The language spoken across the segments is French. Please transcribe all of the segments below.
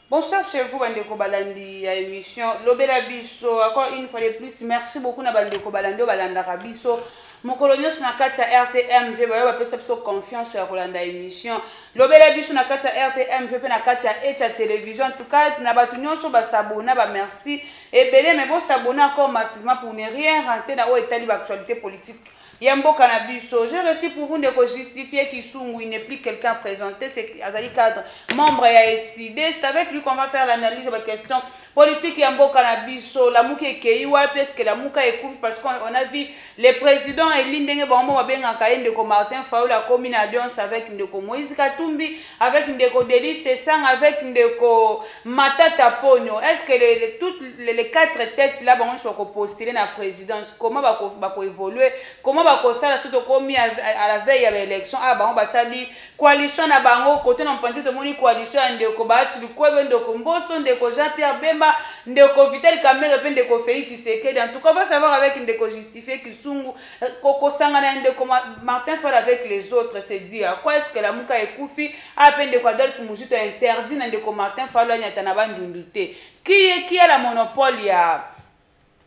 Bonsoir chez vous, Bandeko Balandi, à émission Lobela Biso. Encore une fois de plus, merci beaucoup na Bandeko Balandi, Balanda Biso. Mon colonel sur la carte RTMV, va faire confiance sur la émission. Lobela Biso na carte RTMV, na carte et télévision. En tout cas, na batunyo sur s'abonner, merci. Et belé, mais bon s'abonner encore massivement pour ne rien rentrer dans l'actualité politique. Yambo Canabiso, j'ai reçu pour vous de justifier qu'il n'est plus quelqu'un présenté, c'est Azali Cadre, membre et c'est avec lui qu'on va faire l'analyse de la question politique Yambo Canabiso, la mouke est Keiwa, parce que la mouka est couvre, parce qu'on a vu les présidents et l'Indenge Bambo Benga Kayen de Martin Faou, la commune alliance avec Ndeko Moïse Katumbi, avec Ndeko Delis Sessang, avec Ndeko Matata Pogno. Est-ce que toutes les quatre têtes là, on va postuler dans la présidence, comment va évoluer, comment ça la surtout commis à la veille de l'élection ah bah on va saluer coalition na bango côté non penser de moni coalition ndeko baati lukwebe ndeko Mboso ndeko Jean-Pierre Bemba ndeko Vital Kamerhe pe ndeko Félix Tshisekedi. En tout cas on va savoir avec ndeko justifier Kisungu koko sangana ndeko Martin Faul avec les autres c'est dire quoi est-ce que la muka ekufi a pe ndeko Adolphe Muzuto interdit ndeko Martin Faul anyata na bandundute qui a la monopole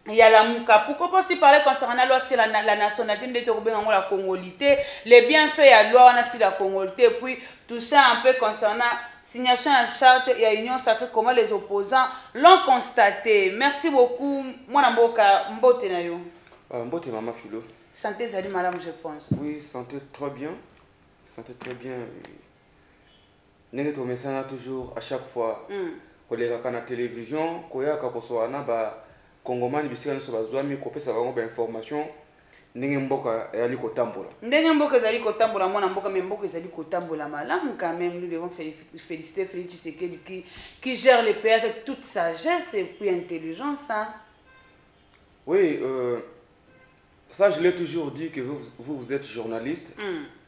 il y a la mouka. Pourquoi pas aussi parler concernant la loi sur la nationalité de la congolité, les bienfaits de la loi sur la congolité, puis tout ça un peu concernant signation à charte et à union sacrée, comment les opposants l'ont constaté. Merci beaucoup. Moi, Mbote Nayo. Mbote Maman Philo. Santé, Zali, madame, je pense. Oui, santé très bien. Santé très bien. Nous sommes toujours à chaque fois. Quand on est à la télévision, quand on est à la Congomani bisika nso bazwami kopesa bango ba information ndenge mboka yali kotambola. Ndenge mboka ezali kotambola mwana mboka mais mboka ezali kotambola malamu quand même. Nous devons féliciter Félix Tshisekedi qui gère le pays avec toute sagesse et puis intelligence. Hein? Oui, ça je l'ai toujours dit que vous êtes journaliste.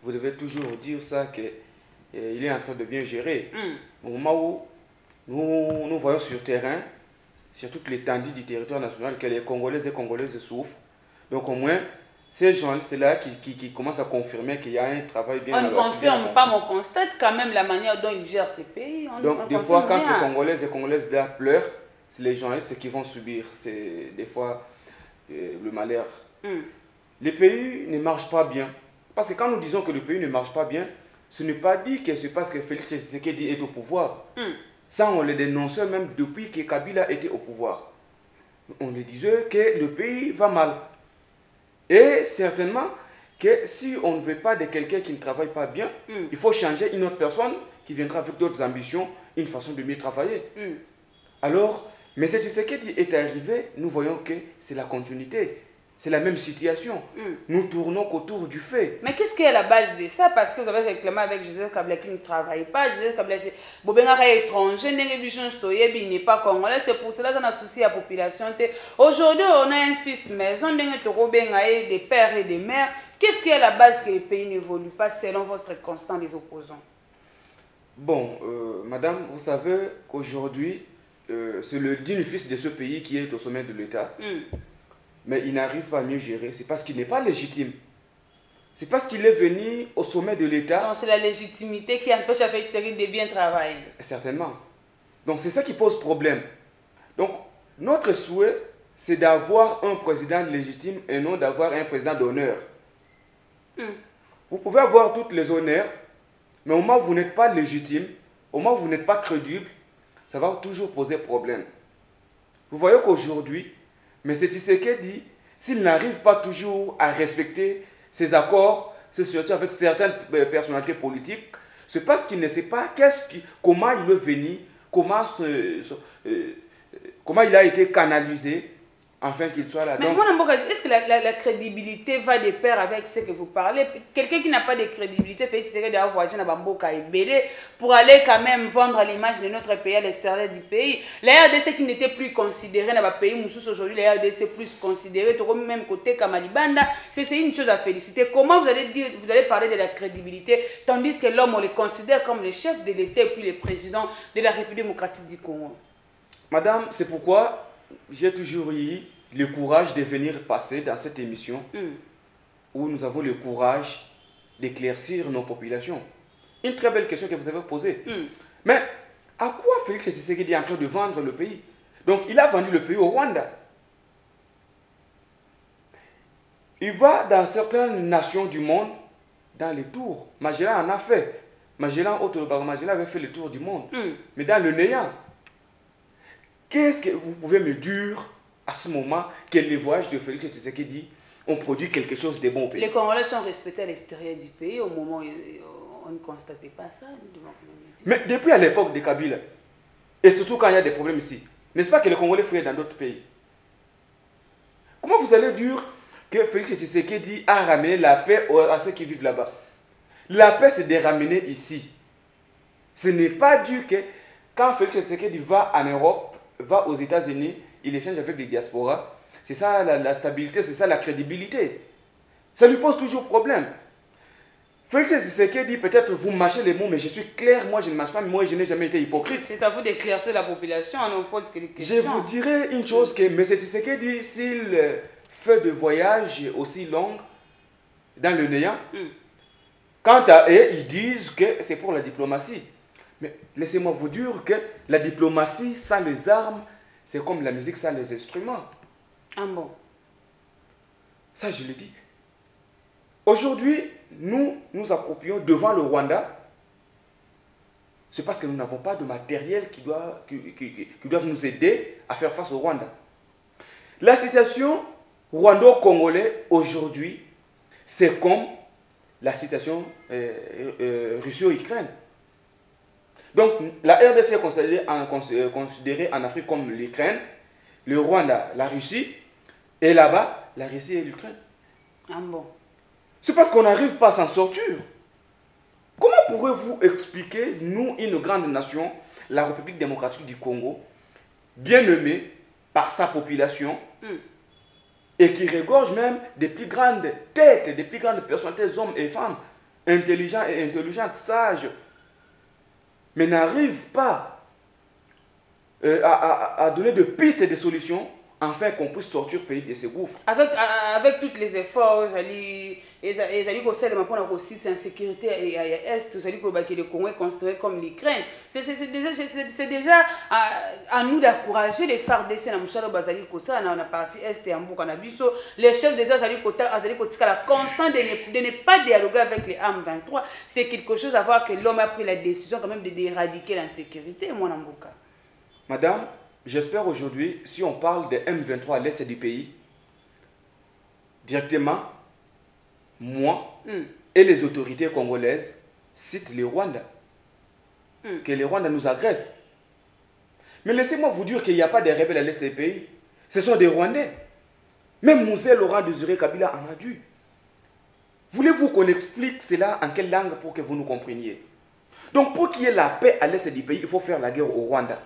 Vous devez toujours dire ça que il est en train de bien gérer. Au moment où nous voyons sur terrain sur toute l'étendue du territoire national que les Congolaises et Congolaises souffrent. Donc au moins, ces journalistes-là qui commencent à confirmer qu'il y a un travail bien. On ne confirme pas, mais on constate quand même la manière dont ils gèrent ces pays. Donc des fois, quand ces Congolaises et Congolaises-là pleurent, c'est les journalistes qui vont subir. C'est des fois le malheur. Le pays ne marche pas bien. Parce que quand nous disons que le pays ne marche pas bien, ce n'est pas dit que c'est parce que Félix Tshisekedi est au pouvoir. Ça, on le dénonçait même depuis que Kabila était au pouvoir. On le disait que le pays va mal. Et certainement que si on ne veut pas de quelqu'un qui ne travaille pas bien, il faut changer une autre personne qui viendra avec d'autres ambitions, une façon de mieux travailler. Alors, M. Tshisekedi est arrivé, nous voyons que c'est la continuité. C'est la même situation. Nous tournons qu'autour du fait. Mais qu'est-ce qui est à la base de ça? Parce que vous avez réclamé avec Joseph Kabila qui ne travaille pas. Joseph Kabila, c'est Bobenga est étranger, il n'est pas congolais. C'est pour cela qu'on a souci à la population. Aujourd'hui, on a un fils maison, des pères et des mères. Qu'est-ce qui est à la base que le pays n'évolue pas selon votre constat des opposants? Bon, madame, vous savez qu'aujourd'hui, c'est le digne fils de ce pays qui est au sommet de l'État. Mais il n'arrive pas à mieux gérer. C'est parce qu'il n'est pas légitime. C'est parce qu'il est venu au sommet de l'État. C'est la légitimité qui empêche à Félix Tshisekedi de bien travailler. Certainement. Donc c'est ça qui pose problème. Donc notre souhait, c'est d'avoir un président légitime et non d'avoir un président d'honneur. Vous pouvez avoir tous les honneurs, mais au moment où vous n'êtes pas légitime, au moment où vous n'êtes pas crédible, ça va toujours poser problème. Vous voyez qu'aujourd'hui, mais c'est Tshisekedi, s'il n'arrive pas toujours à respecter ses accords, c'est surtout avec certaines personnalités politiques, c'est parce qu'il ne sait pas comment il est venu, comment il a été canalisé, afin qu'il soit là. Mais est-ce que la crédibilité va de pair avec ce que vous parlez? Quelqu'un qui n'a pas de crédibilité fait d'avoir voyagé dans Bamboka et Bélé pour aller quand même vendre l'image de notre pays à l'extérieur du pays. La RDC qui n'était plus considérée dans le pays, aujourd'hui la RDC est plus considérée, même côté Kamalibanda, c'est une chose à féliciter. Comment vous allez parler de la crédibilité tandis que l'homme on le considère comme le chef de l'État et puis le président de la République démocratique du Congo? Madame, c'est pourquoi j'ai toujours eu le courage de venir passer dans cette émission où nous avons le courage d'éclaircir nos populations. Une très belle question que vous avez posée. Mais À quoi Félix Tshisekedi est en train de vendre le pays? Donc, il a vendu le pays au Rwanda. Il va dans certaines nations du monde, dans les tours. Magellan en a fait. Magellan avait fait le tour du monde. Mais dans le néant. Qu'est-ce que vous pouvez me dire à ce moment que les voyages de Félix Tshisekedi ont produit quelque chose de bon au pays? Les Congolais sont respectés à l'extérieur du pays au moment où on ne constatait pas ça. Mais depuis à l'époque de Kabila, et surtout quand il y a des problèmes ici, n'est-ce pas que les Congolais fuyaient dans d'autres pays? Comment vous allez dire que Félix Tshisekedi a ramené la paix à ceux qui vivent là-bas? La paix, c'est de ramener ici. Ce n'est pas dû que quand Félix Tshisekedi va en Europe, va aux États-Unis, il échange avec les diasporas. C'est ça la stabilité, c'est ça la crédibilité. Ça lui pose toujours problème. Félix Tshisekedi, peut-être vous mâchez les mots, mais je suis clair, moi je ne mâche pas, mais moi je n'ai jamais été hypocrite. C'est à vous d'éclaircir la population, on pose quelques questions. Je vous dirais une chose, que M. Tshisekedi, s'il fait de voyages aussi longs dans le néant, quant à eux, ils disent que c'est pour la diplomatie. Mais laissez-moi vous dire que la diplomatie sans les armes, c'est comme la musique sans les instruments. Ah bon? Ça, je le dis. Aujourd'hui, nous approprions devant le Rwanda. C'est parce que nous n'avons pas de matériel qui doivent nous aider à faire face au Rwanda. La situation rwando-congolais aujourd'hui, c'est comme la situation Russie-Ukraine. Donc, la RDC est considérée en Afrique comme l'Ukraine, le Rwanda, la Russie, et là-bas, la Russie et l'Ukraine. Ah bon? C'est parce qu'on n'arrive pas à s'en sortir. Comment pourrez-vous expliquer, nous, une grande nation, la République démocratique du Congo, bien aimée par sa population, et qui regorge même des plus grandes têtes, des plus grandes personnalités, hommes et femmes, intelligents et intelligentes, sages, mais n'arrive pas à donner de pistes et de solutions afin qu'on puisse sortir le pays de ces gouffres. Avec tous les efforts, ils allaient pour la site en sécurité et à l'Est, ils allaient que le Congo est considéré comme l'Ukraine. C'est déjà à nous d'encourager les FARDC dans la partie Est et en Bukanabiso. Les chefs d'État allaient la constante de ne pas dialoguer avec les M23. C'est quelque chose à voir que l'homme a pris la décision quand même d'éradiquer l'insécurité, moi, Nambuka. Madame, j'espère aujourd'hui, si on parle de M23 à l'est du pays, directement, moi et les autorités congolaises citent les Rwandais. Que les Rwandais nous agressent. Mais laissez-moi vous dire qu'il n'y a pas de rebelles à l'est du pays. Ce sont des Rwandais. Même Mosé Laurent Désiré Kabila en a dû. Voulez-vous qu'on explique cela en quelle langue pour que vous nous compreniez? Donc pour qu'il y ait la paix à l'est du pays, il faut faire la guerre au Rwanda.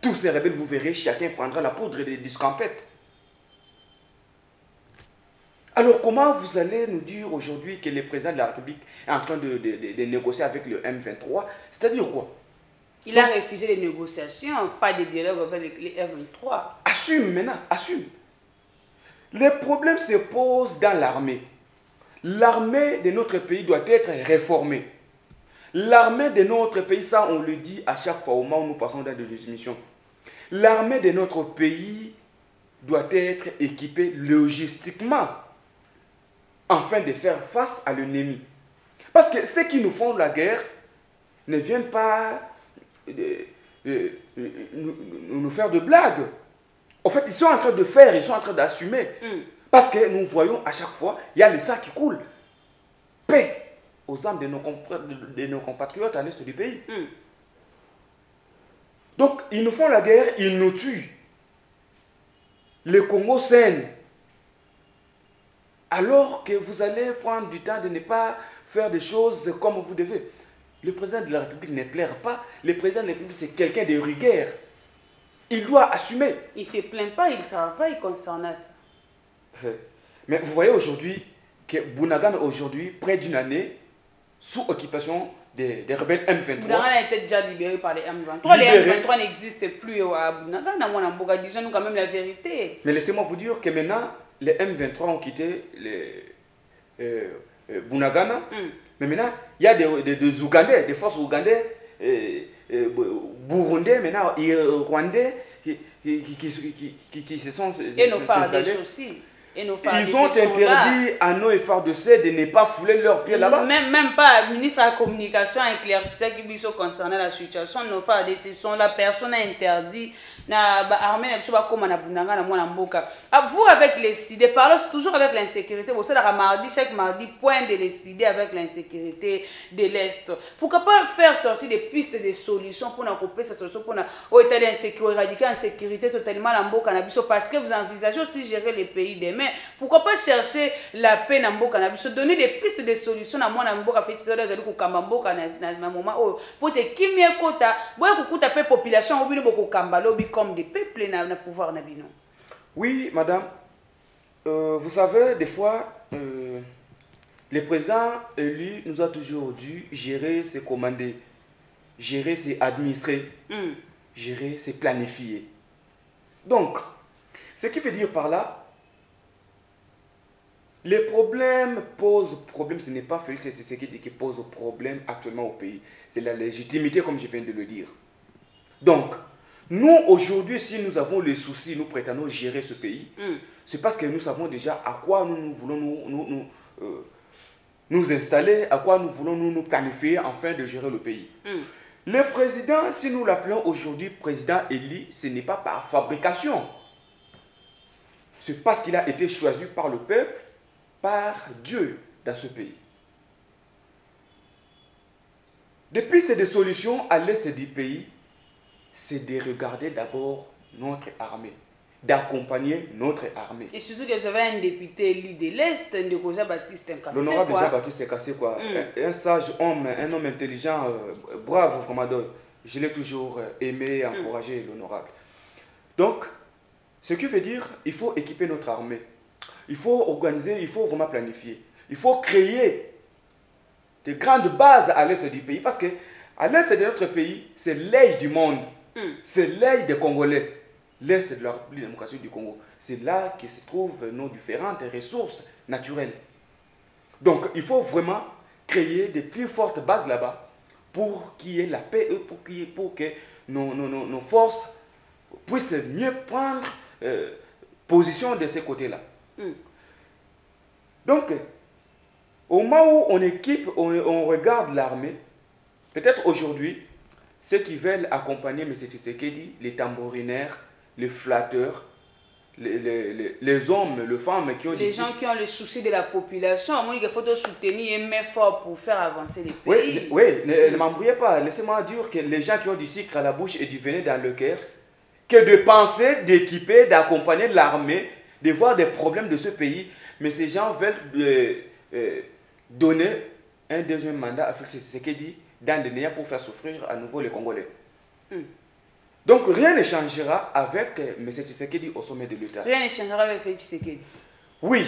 Tous ces rebelles, vous verrez, chacun prendra la poudre des discampettes. Alors comment vous allez nous dire aujourd'hui que le président de la République est en train de négocier avec le M23? C'est-à-dire quoi? Il a refusé les négociations, pas de dialogue avec les M23. Assume maintenant, assume. Les problèmes se posent dans l'armée. L'armée de notre pays doit être réformée. L'armée de notre pays, ça on le dit à chaque fois au moment où nous passons dans des émissions. L'armée de notre pays doit être équipée logistiquement afin de faire face à l'ennemi. Parce que ceux qui nous font la guerre ne viennent pas nous faire de blagues. En fait, ils sont en train de faire, ils sont en train d'assumer. Parce que nous voyons à chaque fois, il y a le sang qui coule. Paix aux âmes de nos compatriotes à l'est du pays. Donc, ils nous font la guerre, ils nous tuent. Le Congo saigne. Alors que vous allez prendre du temps de ne pas faire des choses comme vous devez. Le président de la République ne plaire pas. Le président de la République, c'est quelqu'un de rigueur. Il doit assumer. Il ne se plaint pas, il travaille concernant ça. Mais vous voyez aujourd'hui que Bunagana, aujourd'hui, près d'une année, sous occupation des rebelles M23. Bunagana a été déjà libéré par les M23. Les M23 n'existent plus à Bunagana. Disons-nous quand même la vérité. Mais laissez-moi vous dire que maintenant, les M23 ont quitté Bunagana. Mais maintenant, il y a des Ougandais, des forces ougandais Burundais, maintenant, Rwandais, qui se sont et nos FARDC aussi. Et nos ils ont interdit à nos FARDC de ne pas fouler leurs pieds là-bas. Même pas, le ministre de la Communication a éclairci qui concernant la situation. Nos FARDC sont la personne interdit. Vous, avec les idées, parlons toujours avec l'insécurité. Vous savez, chaque mardi, point de les idées avec l'insécurité de l'Est. Pourquoi pas faire sortir des pistes de solutions pour couper cette solution pour l'état d'insécurité, éradiquer l'insécurité totalement en Mboka Nabiso, parce que vous envisagez aussi gérer les pays demain. Pourquoi pas chercher la paix en Mboka Nabiso, donner des pistes de solutions à moi en Mboka fait na moment pour te kimie kota, boya kukuta pe population obino boko kamba lobby comme des peuples na pouvoir na bino. Oui, madame. Vous savez, des fois, le président élu nous a toujours dû gérer ses commander, gérer ses administrer, gérer ses planifier. Donc, ce qui veut dire par là, les problèmes posent problème. Ce n'est pas Félix Tshisekedi qui pose problème actuellement au pays. C'est la légitimité, comme je viens de le dire. Donc, nous, aujourd'hui, si nous avons les soucis, nous prétendons gérer ce pays, c'est parce que nous savons déjà à quoi nous voulons nous installer, à quoi nous voulons nous planifier afin de gérer le pays. Le président, si nous l'appelons aujourd'hui président élu, ce n'est pas par fabrication. C'est parce qu'il a été choisi par le peuple, par Dieu dans ce pays. Des pistes de solutions à l'est du pays, c'est de regarder d'abord notre armée, d'accompagner notre armée. Et surtout que j'avais un député élu de l'Est, Jean-Baptiste Nkassé. L'honorable Jean-Baptiste Nkassé, quoi. Un sage homme, un homme intelligent, brave, vraiment. Je l'ai toujours aimé et encouragé, l'honorable. Donc, ce qui veut dire, il faut équiper notre armée. Il faut organiser, il faut vraiment planifier. Il faut créer de grandes bases à l'est du pays. Parce que à l'est de notre pays, c'est l'œil du monde. C'est l'œil des Congolais. L'est de la République démocratique du Congo. C'est là que se trouvent nos différentes ressources naturelles. Donc, il faut vraiment créer de plus fortes bases là-bas pour qu'il y ait la paix et pour que nos forces puissent mieux prendre position de ces côtés-là. Donc, au moment où on équipe, on regarde l'armée, peut-être aujourd'hui, ceux qui veulent accompagner M. Tshisekedi, les tambourinaires, les flatteurs, les hommes, les femmes qui ont les gens qui ont le souci de la population, il faut soutenir et mettre fort pour faire avancer les pays. Oui, ne m'embrouillez pas. Laissez-moi dire que les gens qui ont du sucre à la bouche et du venin dans le cœur, que de penser, d'équiper, d'accompagner l'armée, de voir des problèmes de ce pays, mais ces gens veulent donner un deuxième mandat à Félix Tshisekedi dans le néant pour faire souffrir à nouveau les Congolais. Donc rien ne changera avec M. Tshisekedi au sommet de l'État. Rien ne changera avec Félix Tshisekedi. Oui.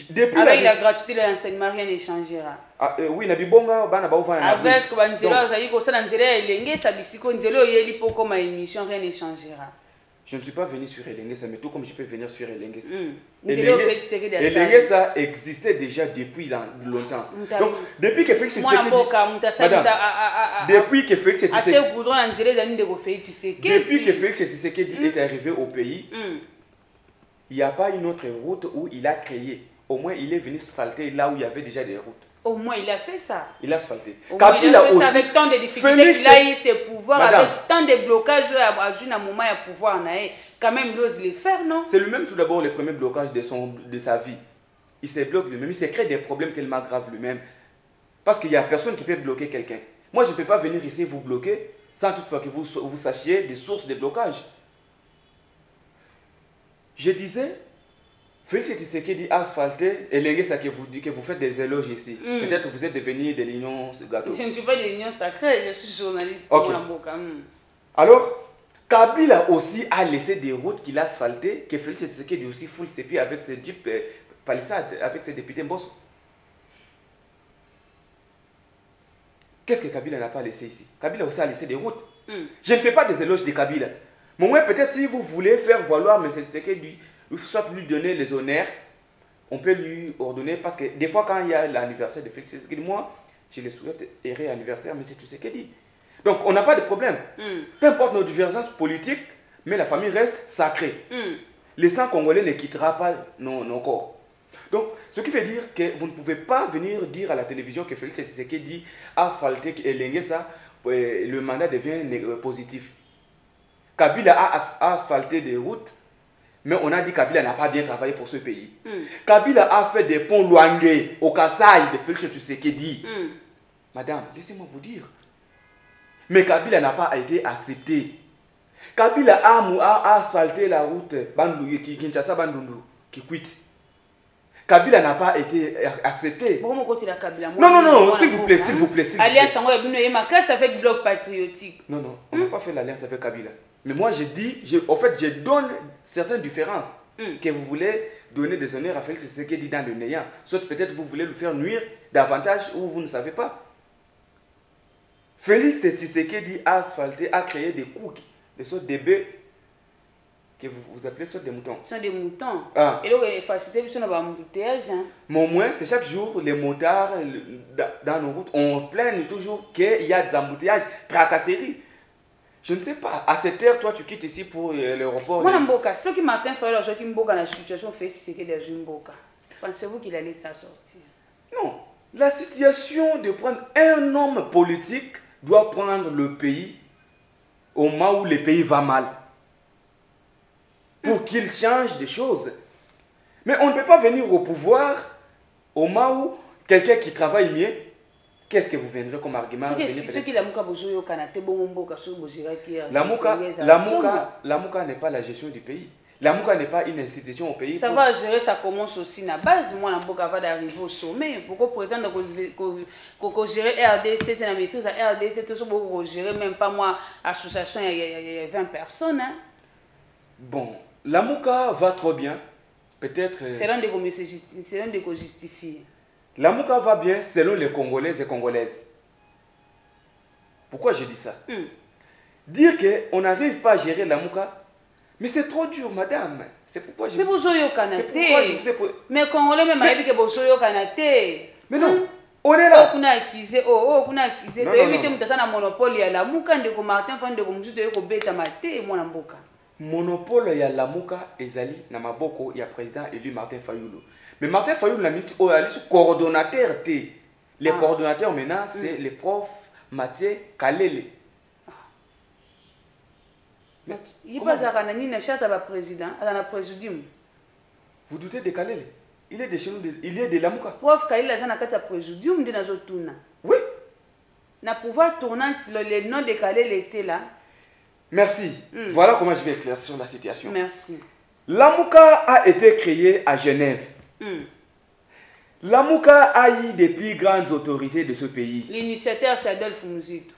Depuis avec la gratuité de l'enseignement, rien ne changera. Oui, Nabibonga, avec Banzela, rien ne changera. Je ne suis pas venu sur Elengesa, mais tout comme je peux venir sur Elengesa. Elengesa existait déjà depuis longtemps. Donc, depuis que Félix Tshisekedi... Depuis que Félix Tshisekedi est arrivé au pays, il n'y a pas une autre route où il a créé. Au moins, il est venu asphalter là où il y avait déjà des routes. Au moins, il a fait ça. Il a asphalté. Kabila aussi, avec tant de difficultés qu'il a eu ses pouvoirs, avec tant de blocages, à un moment, il a pouvoir, quand même, il ose les faire, non? C'est lui-même, tout d'abord, le premier blocage de sa vie. Il se bloque lui-même, il se crée des problèmes tellement graves lui-même. Parce qu'il n'y a personne qui peut bloquer quelqu'un. Moi, je ne peux pas venir ici vous bloquer sans toutefois que vous sachiez des sources de blocage. Je disais, Félix Tshisekedi asphalté, et l'Engesa que vous faites des éloges ici. Peut-être vous êtes devenu de l'Union Gâteau. Je ne suis pas de l'Union Sacrée, je suis journaliste. Okay. Alors, Kabila aussi a laissé des routes qu'il a asphaltées, que Félix Tshisekedi aussi foule ses pieds avec ses jeeps palissades, avec ses députés Mbosso. Qu'est-ce que Kabila n'a pas laissé ici? Kabila aussi a laissé des routes. Je ne fais pas des éloges de Kabila. Mais moi, peut-être si vous voulez faire valoir M. Tshisekedi, soit lui donner les honneurs, on peut lui ordonner, parce que des fois quand il y a l'anniversaire de Félix Tshisekedi, moi je le souhaite heureux anniversaire, mais c'est Tshisekedi. Donc, on n'a pas de problème. Peu importe nos divergences politiques, mais la famille reste sacrée. Le sang congolais ne quittera pas nos corps. Donc, ce qui veut dire que vous ne pouvez pas venir dire à la télévision que Félix Tshisekedi a asphalté et lingué ça, le mandat devient positif. Kabila a asphalté des routes, mais on a dit que Kabila n'a pas bien travaillé pour ce pays. Kabila a fait des ponts Luangue au Kasaï de Félix Tshisekedi. Madame, laissez-moi vous dire. Mais Kabila n'a pas été accepté. Kabila a asphalté la route Kinshasa-Bandundu qui quitte. Kabila n'a pas été accepté. Non, s'il vous plaît, s'il vous plaît. Alliance avec Bloc Patriotique. Non, on n'a pas fait l'alliance avec Kabila. Mais moi, je donne certaines différences que vous voulez donner des honneurs à Félix Tshisekedi dans le néant. Soit peut-être vous voulez le faire nuire davantage ou vous ne savez pas. Félix Tshisekedi a asphalté, a créé des cookies, des sortes de bœufs que vous appelez sortes de moutons. Ce sont des moutons. Ah. Et donc, il faut faciliter l'embouteillage. Mais au moins, c'est chaque jour, les motards dans nos routes, on plaigne toujours qu'il y a des embouteillages, tracasseries. Je ne sais pas. À cette heure, toi, tu quittes ici pour l'aéroport. Moi, Mboka, ceux qui Martin Fayulu, ceux qui Mboka dans la situation Félix Tshisekedi dans une Mboka. Pensez-vous qu'il allait s'en sortir? Non. La situation de prendre un homme politique doit prendre le pays au moment où le pays va mal. Pour qu'il change des choses. Mais on ne peut pas venir au pouvoir au moment où quelqu'un qui travaille mieux, qu'est-ce que vous viendrez comme argument? Ceux qui la Mouka Bozoyo Kanate, Bomboka, la Mouka n'est pas la gestion du pays. La Mouka n'est pas une institution au pays. Ça va gérer, ça commence aussi à la base. Moi, la Mouka va d'arriver au sommet. Pourquoi prétendre que gérer RDC, c'est la maîtrise à RDC, tout ça, pour gérer même pas moi, association, il y a 20 personnes. Hein. Bon, la Mouka va trop bien. Peut-être. C'est l'un des qu'on justifie. La Mouka va bien selon les Congolais et Congolaises. Pourquoi je dis ça? Dire qu'on n'arrive pas à gérer la Mouka, mais c'est trop dur, madame. C'est pourquoi je mais vous avez mais Congolais même avec que vous avez mais non, on est là. On a accusé, on a accusé. Tu évites de faire un monopole il y a la Mouka de Martin Fan de comme juste de bêta maté mon amboka. Monopole il y a la Mouka ezali na maboko il y a président élu Martin Fayulu. Mais Martin Fayulu n'a mis coordonnateur T. Les coordonnateurs maintenant c'est les profs Mathieu Kalele. Il n'est pas à la président, à la présidium. Vous doutez de Kalele? Il est de chez nous, il est de la Mouka. Prof Kalele, il est à présidium de Nazotuna. Oui. Na pouvoir tournant, le nom de Kalele était là. Merci. Voilà comment je vais éclaircir la situation. Merci. La Mouka a été créée à Genève. La Mouka a eu des plus grandes autorités de ce pays. L'initiateur, c'est Adolphe Mouzito.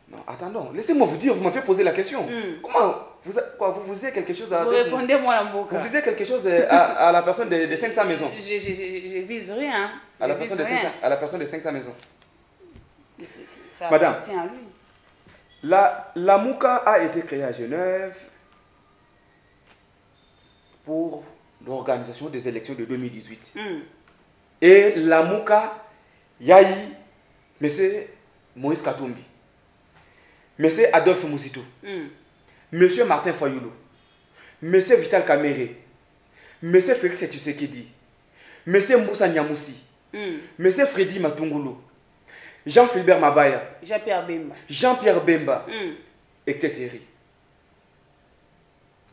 Non, attendons, laissez-moi vous dire, vous m'avez posé la question. Comment vous visez quelque chose à... Vous répondez-moi la Mouka. Vous visez quelque chose à la personne de 500 maisons. Je vise rien. À la personne de 500 maisons. Ça Madame, appartient à lui. La Mouka a été créée à Genève pour l'organisation des élections de 2018. Et la Mouka, il y a eu M. Moïse Katumbi, M. Adolphe Mouzito, M. Martin Fayulu, M. Vital Kamerhe, M. Félix Tshisekedi, M. Moussa Nyamoussi, M. Freddy Matungulu, Jean-Philbert Mabaya, Jean-Pierre Bemba, etc.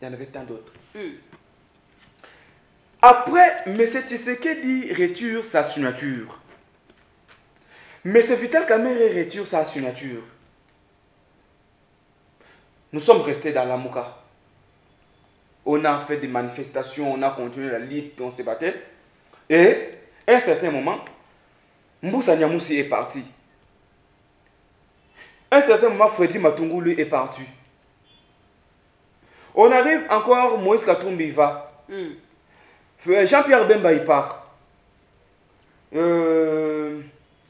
Il y en avait tant d'autres. Après, M. Tshisekedi retire sa signature. M. Vital Kamerhe retire sa signature. Nous sommes restés dans la Mouka. On a fait des manifestations, on a continué la lutte, on se battait. Et, à un certain moment, Moussa Nyamoussi est parti. À un certain moment, Freddy Matungulu est parti. On arrive encore, Moïse Katumbi va. Jean-Pierre Bemba il part.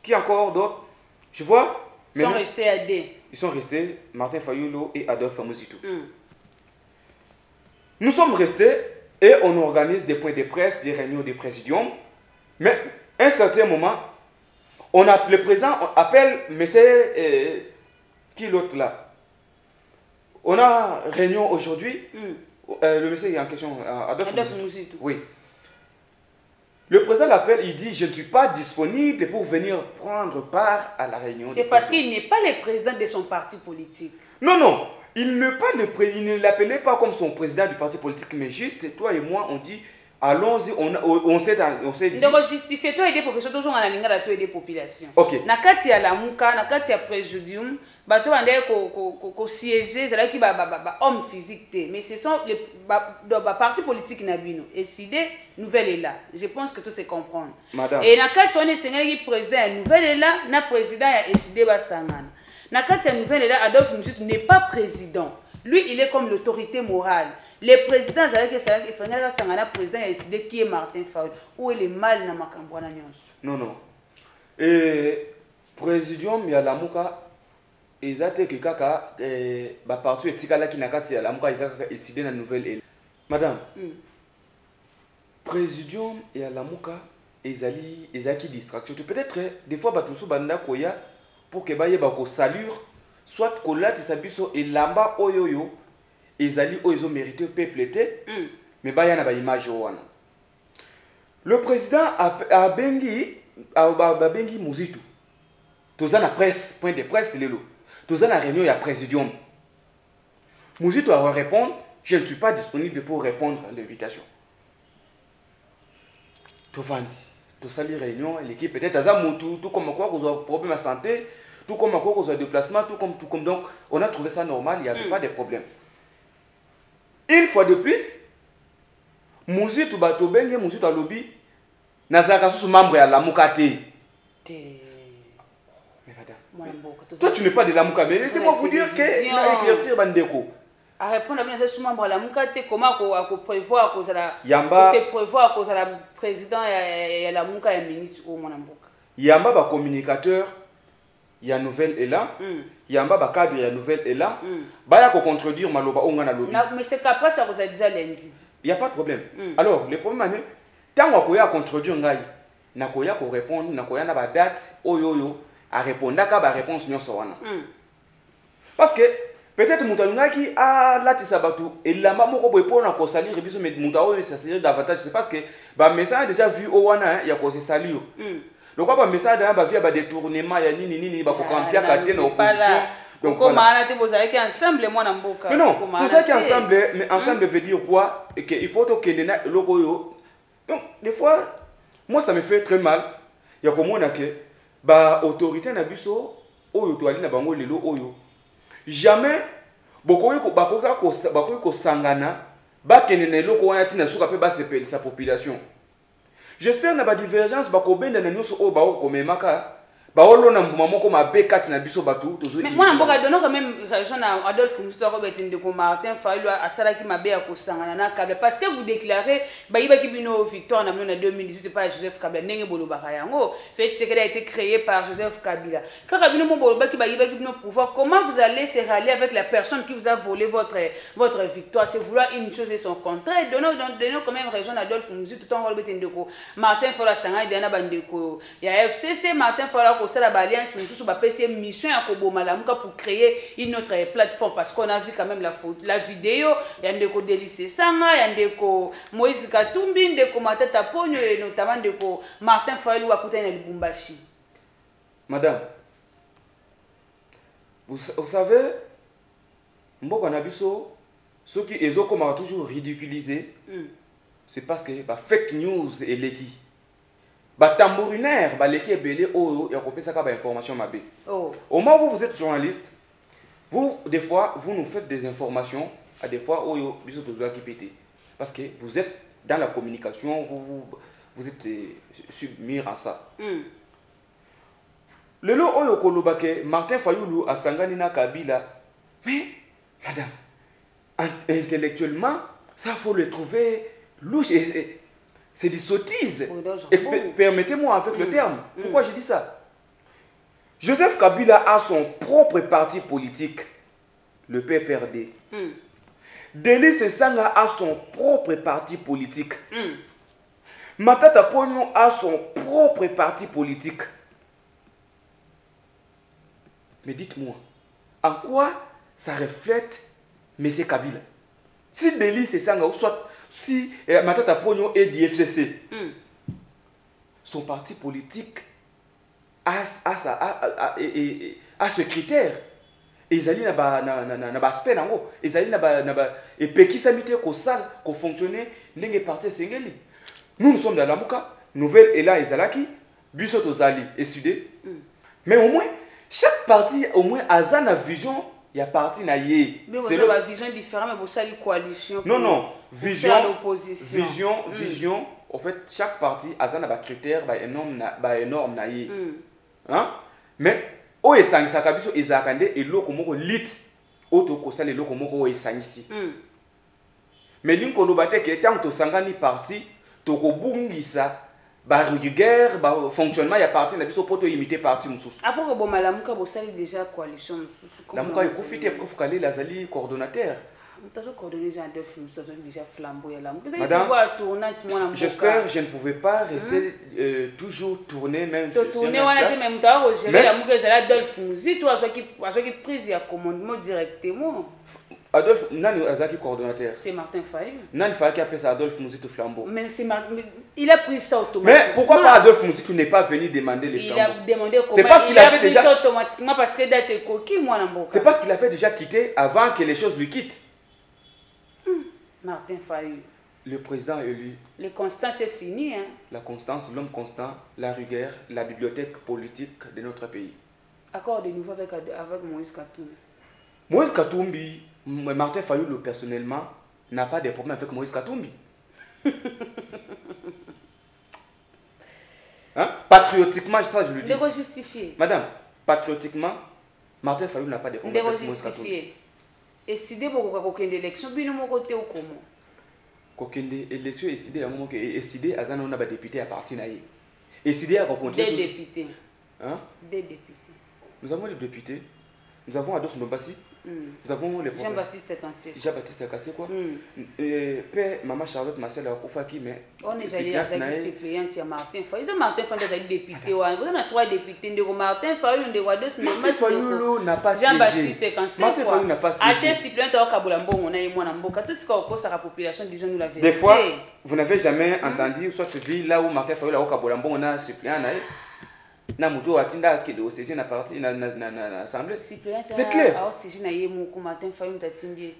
Qui encore d'autres? Je vois. Ils sont restés à deux. Ils sont restés, Martin Fayulu et Adolphe Mouzito. Nous sommes restés et on organise des points de presse, des réunions de présidium. Mais à un certain moment, le président appelle M. Qui l'autre là? On a réunion aujourd'hui. Le monsieur est en question, Adolphe Mouzitou. Oui. Le président l'appelle, il dit, je ne suis pas disponible pour venir prendre part à la réunion. C'est parce qu'il n'est pas le président de son parti politique. Non, non. Il ne l'appelait pas comme son président du parti politique, mais juste, toi et moi, on dit, allons-y, on s'est dit... Donc, justifier, toi et des populations, toujours en alignant toi et des populations. Ok. Nakati ya la mouka, nakati ya préjudium, bateau ande ko siéger, c'est là qui homme physique té. Mais ce sont les partis politiques nabino. Et si des nouvelles est là, je pense que tout se comprend. Madame. Et nakati on est seigneur qui président, nouvelle est là, na président ya décidé basangana. Nakati ya nouvelle est là, Adolphe Mouzitou n'est pas président. Lui, il est comme l'autorité morale. Les présidents, il faut que président a décidé qui est Martin Fayulu. Où est le mal dans Makambouana Nyonso? Non, non. Et présidium, il y a la mouka. Ils ont que kaka, partout et tika là qui n'a qu'à tirer la mouka, ils ont décidé la nouvelle. Madame, présidium et à la mouka, ils ont qui distraction. Peut-être des fois, batmusu banda koya pour que baye bako salure. Soit Kolat et Sabiso et Lamba Oyoyo, ils ont mérité peuple, mais il y a une image. Le président a bengi Mouzitou. Tous la presse, point de presse, c'est le tous la réunion, il y a présidium. Mouzitou a répondu, je ne suis pas disponible pour répondre à l'invitation. Tout vendit. Tout ça, les réunions, l'équipe peut-être à tout comme quoi vous avez un problème de santé. Tout comme à cause de déplacement, tout comme donc, on a trouvé ça normal, il n'y avait pas de problème. Une fois de plus, Mouzitou Batobenge, Mouzitou Alobi, Nazaka sous membre à la Moukate. Mais madame, toi tu n'es pas de la Moukate, mais laissez-moi vous dire que n'a éclairci Bandeko. À répondre à bien sous membre à la Moukate, comment on prévoit à cause de la président et la Moukate et ministre au Monamboka. Yamba ba communicateur. Il y a nouvelle est là, il y a un cadre, il y a nouvelle est là. Il y a contredire Maloba ou Ngana Lobby. Mais c'est qu'après ça vous a déjà lundi. Il n'y a pas de problème. Alors, le problème est tant qu'on a contredire Ngai, na koya ko répondre, na koya na ba date, oyoyo, à répondre, à ba réponse nyonso wana. Parce que peut-être Moutalunga qui a la tisabatu et lamba moko boy pour na ko salir biso mais Moutao ça serait davantage, c'est parce que ba message déjà vu au wana il y a ko se salir. Donc, il y a un message de détournement, il y a ni campia à l'opposition. Donc, voilà. Ensemble, mais non, tout ça qui est ensemble, mais ensemble veut dire quoi? Et qu'il faut que les logo. Donc, des fois, moi, ça me fait très mal. Il y a comme on a que, l'autorité n'a biso, oyo to ali na bango lelo oyo. Jamais, beaucoup ko sangana, kenene loko wana tina suka pe ba sepeli sa population. J'espère que la divergence va être dans nous au bao comme maka. Baolo na mbuma moko mabe kati na biso batu tozo. Mais moi mboka donner quand même raison à Adolphe Mouzitou Robert Ndeko Martin Fayulu asala ki mabe ya kosangana na Kabila parce que vous déclarez bayiba ki bino victoire na 2018 par Joseph Kabila ndenge bolobaka yango fait ce qui a été créé par Joseph Kabila. Quand Kabila mo boloba ki bayiba ki bino pouvoir, comment vous allez se rallier avec la personne qui vous a volé votre victoire? C'est vouloir une chose et son contraire. Donnons quand même raison à Adolphe Mouzitou tout en Robert Ndeko Martin Fayulu sanga dana bandeko ya FCC Martin Fayulu ko sala ba alliance nous ba PC mission ya ko boma la muka pour créer une autre plateforme parce qu'on a vu quand même la vidéo ya ndeko Delice Sanga ya ndeko Moïse Katumbi ndeko Matata Ponyo et notamment ndeko Martin Fayulu akutana na Lubumbashi. Madame, vous savez mboka na biso ceux qui ezokoma toujours ridiculiser c'est parce que fake news et leki tambourinaire baleki ebele oyo ya kopesa ka ba information mabe. Au moment où vous êtes journaliste, vous des fois vous nous faites des informations à des fois oyo biso tozoa ki pété parce que vous êtes dans la communication, vous êtes submis à ça. Lelo oyo kolobake Martin Fayulu asangani na Kabila. Mais madame, intellectuellement, ça faut le trouver louche et c'est des sottises. Permettez-moi avec le terme. Pourquoi je dis ça? Joseph Kabila a son propre parti politique, le PPRD. Delice Sanga a son propre parti politique. Matata Ponyo a son propre parti politique. Mais dites-moi, en quoi ça reflète M. Kabila? Si Deli c'est ça, ou soit si Matata Pogno est du FCC, son parti politique a ce critère. Ils allaient na aspect nango, ils allaient na et pekisa mité ko sal ko fonctionner ndenge parti sengeli. Nous sommes dans la Mouka, nouvelle et là Ezalaki, Bissot Ozali et Sudé. Mais au moins chaque parti au moins a une vision, il y a parti na yé. Mais vous avez une vision différente, mais vous avez une coalition. Non, vision, l'opposition. Vision, en fait, chaque parti a un critère énorme na yé. Hein? Mais, o esangi sakabiso ezakande et loko moko lit, auto kosale loko moko esangisi. Mais l'inko lobate que tant to sangani parti, to ko bungisa ba rigueur, ba fonctionnement ya parti na biso poto imiter parti mususu. Après que bon malamuka bo sali déjà coalition mususu. La muka profiter prof Kale Lazali coordonnateur. Madame, j'espère que je ne pouvais pas rester toujours tourner même sur tourner Adolphe, Nani Azaki coordonnateur. C'est Martin Fayou. Nani Fayou qui appelle ça Adolphe Mouzitou Flambeau. Mais il a pris ça automatiquement. Mais pourquoi pas Adolphe Mouzitou n'est pas venu demander les flambeaux? Il a demandé comment. C'est parce qu'il avait déjà ça automatiquement parce que d'être coquille moi n'importe. C'est parce qu'il avait déjà quitté avant que les choses lui quittent. Martin Fayou. Le président élu. Les constants c'est fini hein. La constance, l'homme constant, la rigueur, la bibliothèque politique de notre pays. Accord de nouveau avec Moïse Katumbi. Moïse Katumbi, Martin Fayou personnellement n'a pas de problème avec Moïse Katumbi. Hein? Patriotiquement, ça je le dis. De justifier. Madame, patriotiquement, Martin Fayou n'a pas de problème avec Moïse Katumbi. Et si vous avez une élection, vous avez côté ou comment? Kokende élection et sidé à un moment que et sidé à un député à partir naïe. Et sidé à continuer. Des députés. Hein? Des députés. Nous avons les députés. Nous avons Ados Mbassi. Nous avons les Jean-Baptiste Kassé. Jean-Baptiste Kassé quoi. Père Maman Charlotte Marcel Akufaki mais on est allé avec suppléant il y a Martin Fayou. Ils ont Martin Fayou des députés. Vous avez 3 députés de Martin Fayou de Wados Martin Fayou n'a pas siégé. Jean-Baptiste Kassé. Martin Fayou n'a pas siégé. Aché suppléant au Kabulambo on a eu mon amboka tout ce qu'on cause à la population disons nous la vérité. Des fois vous n'avez jamais entendu soit vu là où Martin Fayou là au Kabulambo on a suppléant là. Na muto atinda ki de OCG na parti na assemblée. C'est clair.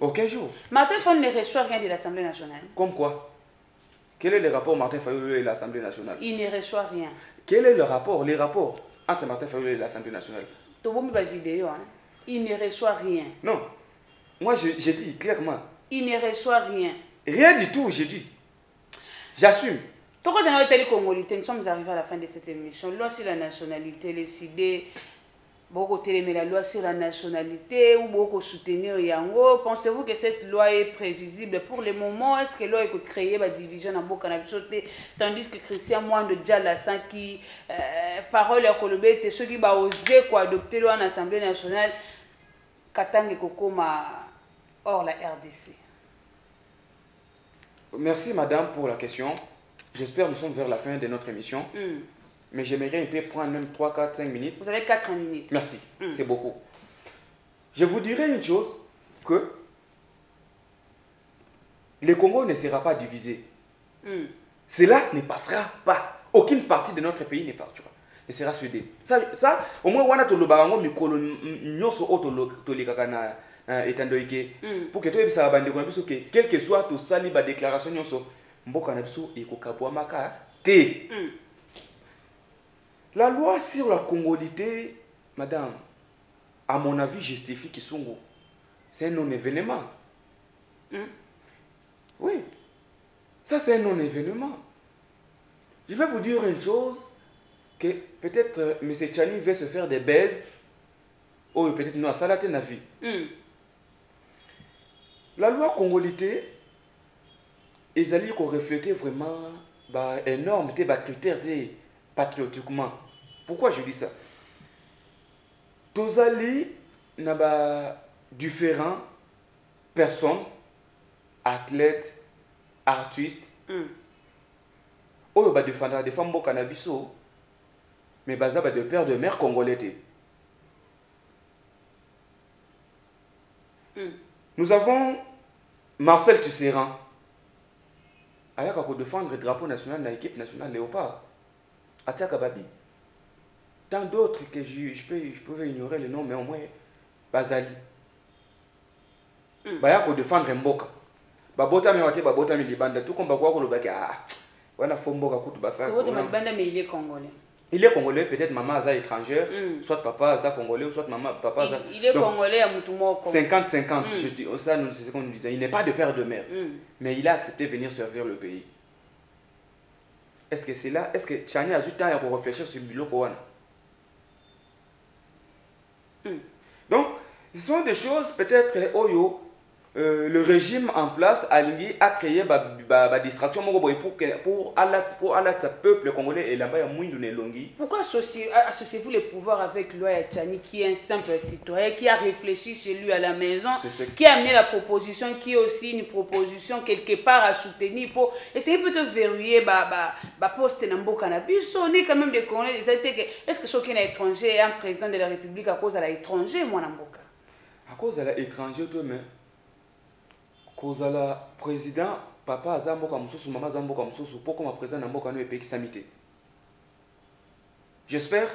Aucun jour. Martin Fayou ne reçoit rien de l'Assemblée nationale. Comme quoi? Quel est le rapport Martin Fayou et l'Assemblée nationale? Il ne reçoit rien. Quel est le rapport, les rapports entre Martin Fayou et l'Assemblée nationale? Vidéo, hein? Il ne reçoit rien. Non. Moi j'ai dit clairement. Il ne reçoit rien. Rien du tout, j'ai dit. J'assume. Pourquoi dans notre Congolais, nous sommes arrivés à la fin de cette émission. Loi sur la nationalité, les idées, beaucoup télémer la loi sur la nationalité ou beaucoup soutenir Yango. Pensez-vous que cette loi est prévisible pour le moment? Est-ce que la loi est créée la division en beaucoup tandis que Christian Mwando Djalassan qui parole à Kolobé, ceux qui va oser quoi adopter loi en Assemblée nationale, Katang et Kokoma hors la RDC. Merci madame pour la question. J'espère que nous sommes vers la fin de notre émission. Mais j'aimerais un peu prendre même 3, 4, 5 minutes. Vous avez 4 minutes. Merci, c'est beaucoup. Je vous dirais une chose, que le Congo ne sera pas divisé. Cela ne passera pas. Aucune partie de notre pays ne partira. Et sera soudé. Ça, au moins, on a tout le barango, mikolo, nyoso, to le kakana, étant donné pour que tout le monde quel que soit tout ça, la déclaration, nyoso, la loi sur la congolité, madame, à mon avis, justifie Kisongo. C'est un non-événement. Oui. Ça, c'est un non-événement. Je vais vous dire une chose, que peut-être M. Tchani veut se faire des baises, ou peut-être nous, à Salaté Navi. La loi congolité, ils allaient refléter vraiment énorme des critères patriotiquement. Pourquoi je dis ça? Tous allés différentes personnes, athlètes, artistes, ils défendent des femmes cannabis, mais de père de mère congolais. Nous avons Marcel Tisserand. Il a défendre le drapeau national de l'équipe nationale Léopard. Atia Kababi. Tant d'autres que je peux ignorer le nom, mais au moins Bazali. Il a défendre Mboka. Babota me wate babota me libanda tout comme bakwa ko lobaki wana fomboka kutu basa. Mais il est congolais. Il est congolais, peut-être maman aza étrangère, soit papa aza congolais, ou soit maman papa aza. Il est congolais à Moutoumoko. 50-50, je dis ça c'est ce qu'on nous disait. Il n'est pas de père de mère, mais il a accepté de venir servir le pays. Est-ce que c'est là, est-ce que Tchani a eu le temps pour réfléchir sur le biloko wana? Donc, ce sont des choses peut-être Oyo. Le régime en place a créé une distraction pour alerter ce peuple congolais et là-bas il y a moins de longi. Pourquoi associez-vous le pouvoir avec Loya Tchani qui est un simple citoyen qui a réfléchi chez lui à la maison, qui a amené la proposition, qui est aussi une proposition quelque part à soutenir pour essayer peut-être verrouiller poste Nambo Cannabis. On est quand même des Congolais. Est-ce que ce qui est étranger est un président de la République à cause de l'étranger, moi Namboka? À cause de l'étranger, toi, mais cause la président papa azamboka mususu maman azamboka mususu pourquoi ma président namboka no epeki samité. J'espère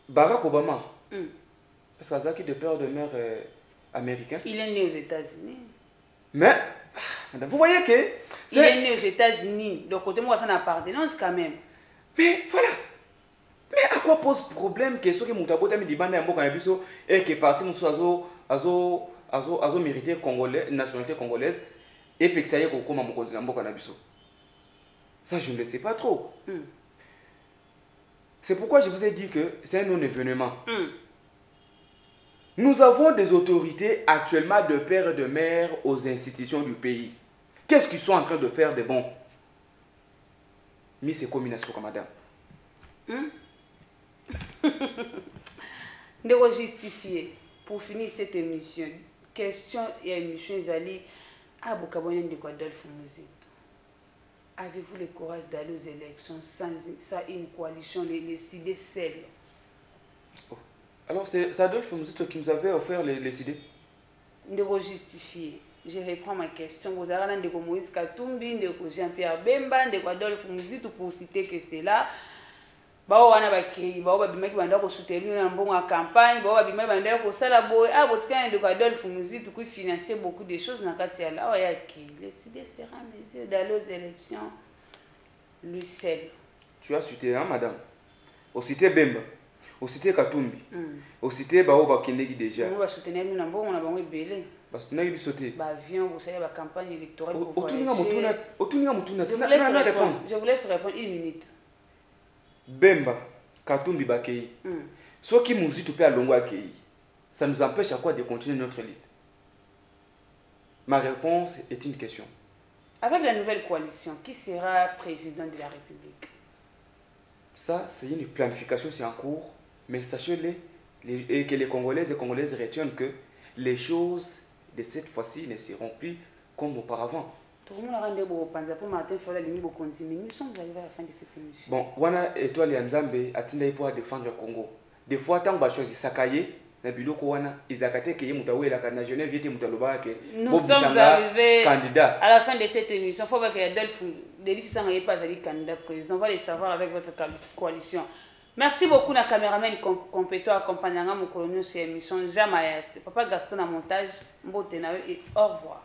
Barack Obama parce qu'azaki de père de mère américain. Il est né aux États-Unis. Mais madame, vous voyez que il est né aux États-Unis. Donc côté moi ça n'a appartenance quand même. Mais voilà. Mais à quoi pose problème que ce que mutabota mi libanda mboka na biso et que parti musu azo mérité congolais, nationalité congolaise et puis que ça y est comme mokonzi na mboka na biso. Ça je ne le sais pas trop. C'est pourquoi je vous ai dit que c'est un non-événement. Nous avons des autorités actuellement de père et de mère aux institutions du pays. Qu'est-ce qu'ils sont en train de faire de bon? Mise combination comme madame. De justifier pour finir cette émission. Question et émission Zali à Bokabone de Adolphe Muzito. Avez-vous le courage d'aller aux élections sans une coalition, les idées seules? Alors c'est Adolphe Muzito qui nous avait offert les idées. De justifier. Je reprends ma question. Vous avez de Moïse Katumbi, de Jean-Pierre Bemba, de Adolphe Muzito pour citer que c'est là. Bao wana bakei bao babimaki banda ko soutenir na mbongo campagne bao babimaki banda ko sala boy botika de Adolphe Muzito qui financer beaucoup de choses na kati ya là ya ki décider sera mesure d'aller aux élections lui seul. Tu as cité madame. Au cité Bemba, au cité Katumbi, au cité bao bakendeki déjà. On va soutenir na mbongo na bango ebele. Parce que nous sauté. Avion, vous savez, la campagne électorale pour voyager. Je vous laisse répondre une minute. Bemba, Katumbi Bakei. Ce qui nous dit tout à Longo Akei, ça nous empêche à quoi de continuer notre lutte? Ma réponse est une question. Avec la nouvelle coalition, qui sera président de la République? Ça, c'est une planification, c'est en cours. Mais sachez-le, que les Congolaises et Congolaises retiennent que les choses de cette fois-ci ne seront plus comme auparavant. Nous sommes arrivés à la fin de cette émission. Bon, wana étoile ya Nzambe atinda pour défendre le Congo. Des fois tant ba choisi sakaye na biloko wana izakate ke mutawela kana Genève yete mutaloba ke nous sommes arrivés candidat à la fin de cette émission. Il faut que Adolphe Délice Sangaye pas aller candidat président. On va le savoir avec votre coalition. Merci beaucoup na caméraman compétent accompagnant mon colonel sur l'émission Jamayas. Papa Gaston à montage, mbote na et au revoir.